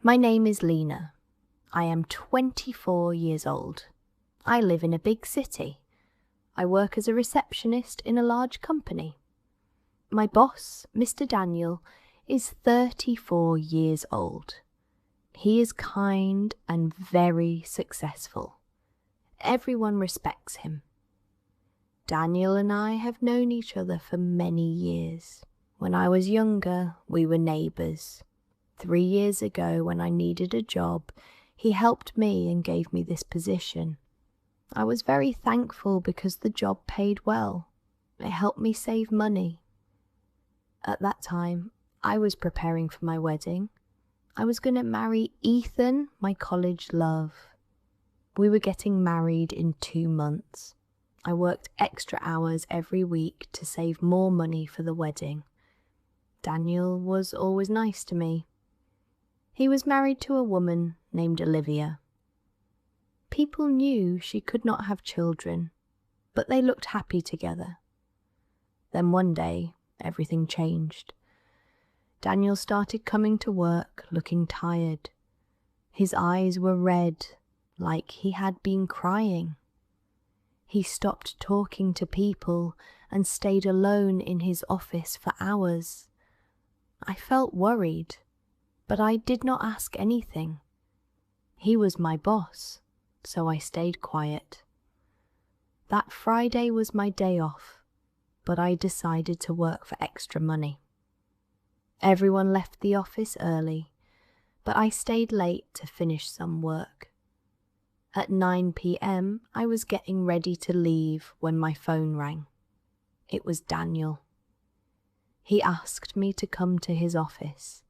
My name is Lena. I am 24 years old. I live in a big city. I work as a receptionist in a large company. My boss, Mr. Daniel, is 34 years old. He is kind and very successful. Everyone respects him. Daniel and I have known each other for many years. When I was younger, we were neighbours. 3 years ago, when I needed a job, he helped me and gave me this position. I was very thankful because the job paid well. It helped me save money. At that time, I was preparing for my wedding. I was going to marry Ethan, my college love. We were getting married in 2 months. I worked extra hours every week to save more money for the wedding. Daniel was always nice to me. He was married to a woman named Olivia. People knew she could not have children, but they looked happy together. Then one day, everything changed. Daniel started coming to work looking tired. His eyes were red, like he had been crying. He stopped talking to people and stayed alone in his office for hours. I felt worried, but I did not ask anything. He was my boss, so I stayed quiet. That Friday was my day off, but I decided to work for extra money. Everyone left the office early, but I stayed late to finish some work. At 9 p.m, I was getting ready to leave when my phone rang. It was Daniel. He asked me to come to his office.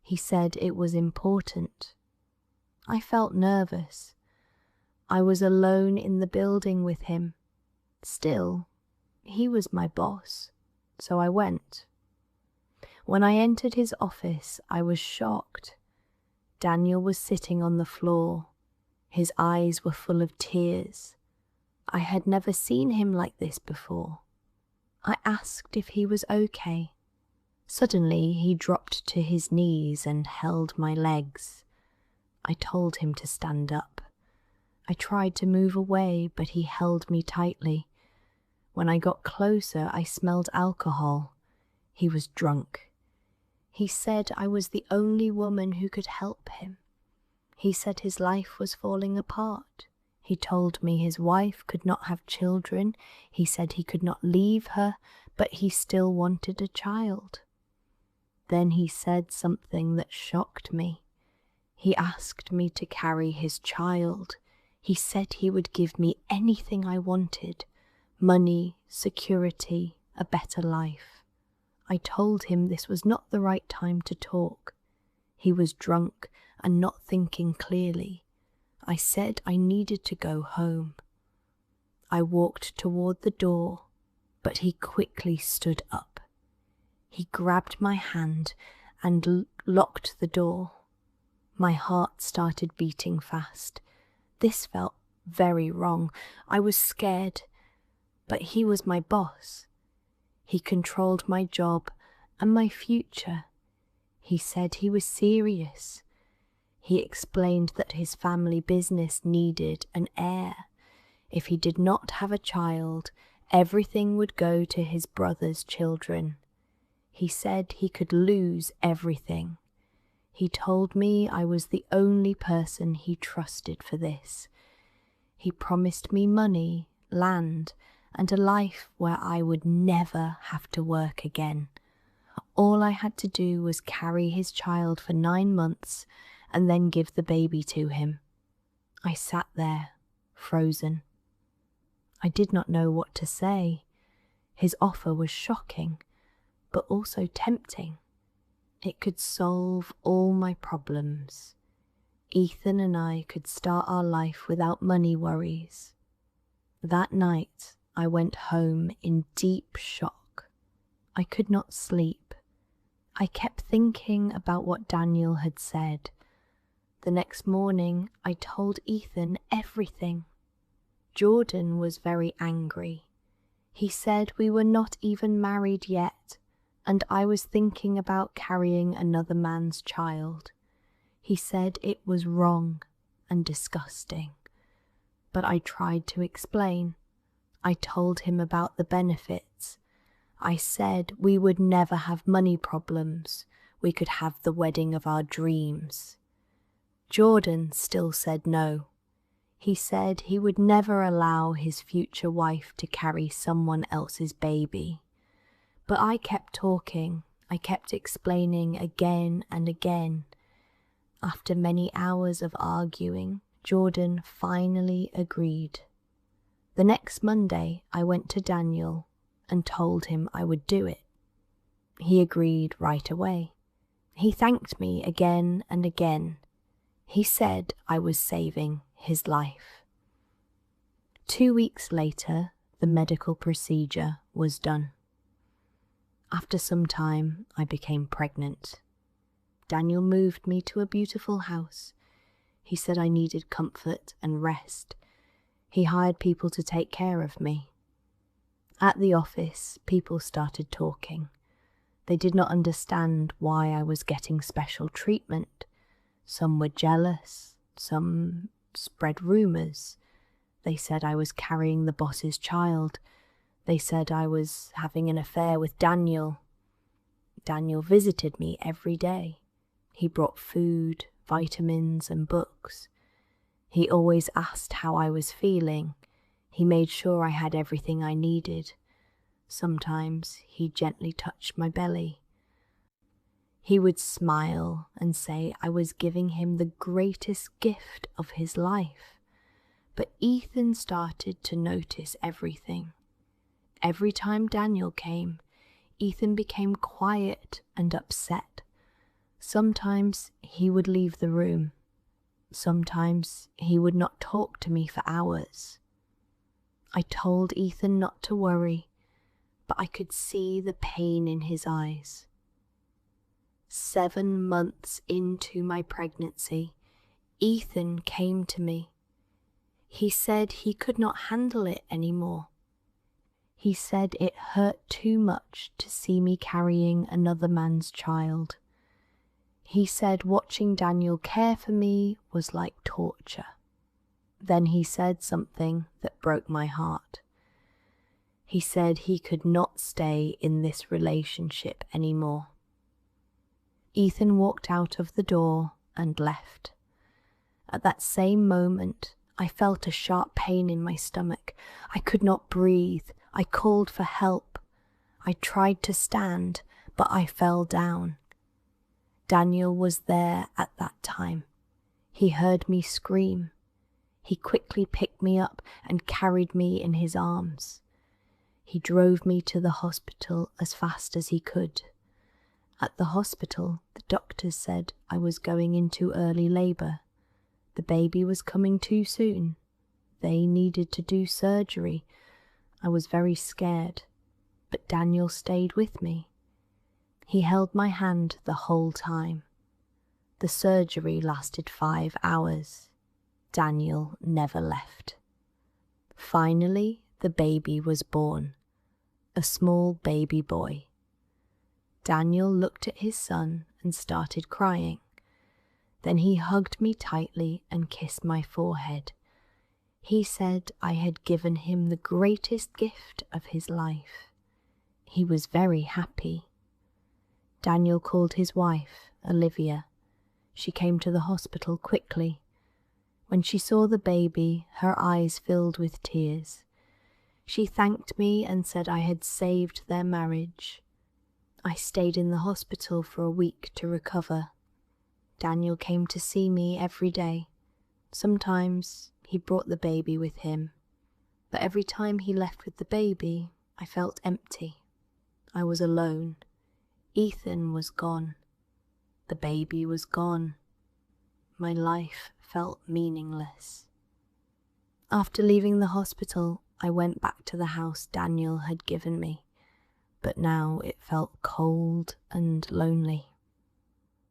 He said it was important. I felt nervous. I was alone in the building with him. Still, he was my boss, so I went. When I entered his office, I was shocked. Daniel was sitting on the floor. His eyes were full of tears. I had never seen him like this before. I asked if he was okay. Suddenly, he dropped to his knees and held my legs. I told him to stand up. I tried to move away, but he held me tightly. When I got closer, I smelled alcohol. He was drunk. He said I was the only woman who could help him. He said his life was falling apart. He told me his wife could not have children. He said he could not leave her, but he still wanted a child. Then he said something that shocked me. He asked me to carry his child. He said he would give me anything I wanted: money, security, a better life. I told him this was not the right time to talk. He was drunk and not thinking clearly. I said I needed to go home. I walked toward the door, but he quickly stood up. He grabbed my hand and locked the door. My heart started beating fast. This felt very wrong. I was scared, but he was my boss. He controlled my job and my future. He said he was serious. He explained that his family business needed an heir. If he did not have a child, everything would go to his brother's children. He said he could lose everything. He told me I was the only person he trusted for this. He promised me money, land, and a life where I would never have to work again. All I had to do was carry his child for 9 months and then give the baby to him. I sat there, frozen. I did not know what to say. His offer was shocking, but also tempting. It could solve all my problems. Ethan and I could start our life without money worries. That night, I went home in deep shock. I could not sleep. I kept thinking about what Daniel had said. The next morning, I told Ethan everything. Jordan was very angry. He said we were not even married yet, and I was thinking about carrying another man's child. He said it was wrong and disgusting, but I tried to explain. I told him about the benefits. I said we would never have money problems. We could have the wedding of our dreams. Jordan still said no. He said he would never allow his future wife to carry someone else's baby. But I kept talking. I kept explaining again and again. After many hours of arguing, Jordan finally agreed. The next Monday, I went to Daniel and told him I would do it. He agreed right away. He thanked me again and again. He said I was saving his life. 2 weeks later, the medical procedure was done. After some time, I became pregnant. Daniel moved me to a beautiful house. He said I needed comfort and rest. He hired people to take care of me. At the office, people started talking. They did not understand why I was getting special treatment. Some were jealous, some spread rumours. They said I was carrying the boss's child. They said I was having an affair with Daniel. Daniel visited me every day. He brought food, vitamins and books. He always asked how I was feeling. He made sure I had everything I needed. Sometimes he gently touched my belly. He would smile and say I was giving him the greatest gift of his life. But Ethan started to notice everything. Every time Daniel came, Ethan became quiet and upset. Sometimes he would leave the room. Sometimes he would not talk to me for hours. I told Ethan not to worry, but I could see the pain in his eyes. 7 months into my pregnancy, Ethan came to me. He said he could not handle it anymore. He said it hurt too much to see me carrying another man's child. He said watching Daniel care for me was like torture. Then he said something that broke my heart. He said he could not stay in this relationship anymore. Ethan walked out of the door and left. At that same moment, I felt a sharp pain in my stomach. I could not breathe. I called for help. I tried to stand, but I fell down. Daniel was there at that time. He heard me scream. He quickly picked me up and carried me in his arms. He drove me to the hospital as fast as he could. At the hospital, the doctors said I was going into early labour. The baby was coming too soon. They needed to do surgery. I was very scared, but Daniel stayed with me. He held my hand the whole time. The surgery lasted 5 hours. Daniel never left. Finally, the baby was born. A small baby boy. Daniel looked at his son and started crying. Then he hugged me tightly and kissed my forehead. He said I had given him the greatest gift of his life. He was very happy. Daniel called his wife, Olivia. She came to the hospital quickly. When she saw the baby, her eyes filled with tears. She thanked me and said I had saved their marriage. I stayed in the hospital for a week to recover. Daniel came to see me every day. Sometimes he brought the baby with him, but every time he left with the baby, I felt empty. I was alone. Ethan was gone. The baby was gone. My life felt meaningless. After leaving the hospital, I went back to the house Daniel had given me, but now it felt cold and lonely.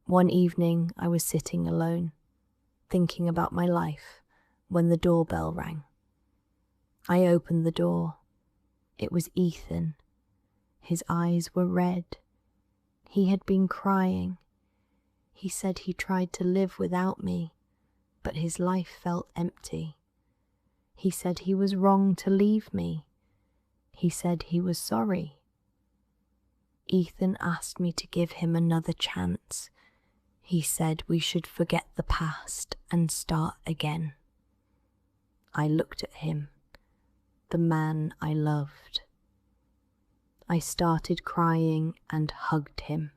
One evening I was sitting alone, thinking about my life, when the doorbell rang. I opened the door. It was Ethan. His eyes were red. He had been crying. He said he tried to live without me, but his life felt empty. He said he was wrong to leave me. He said he was sorry. Ethan asked me to give him another chance. He said we should forget the past and start again. I looked at him, the man I loved. I started crying and hugged him.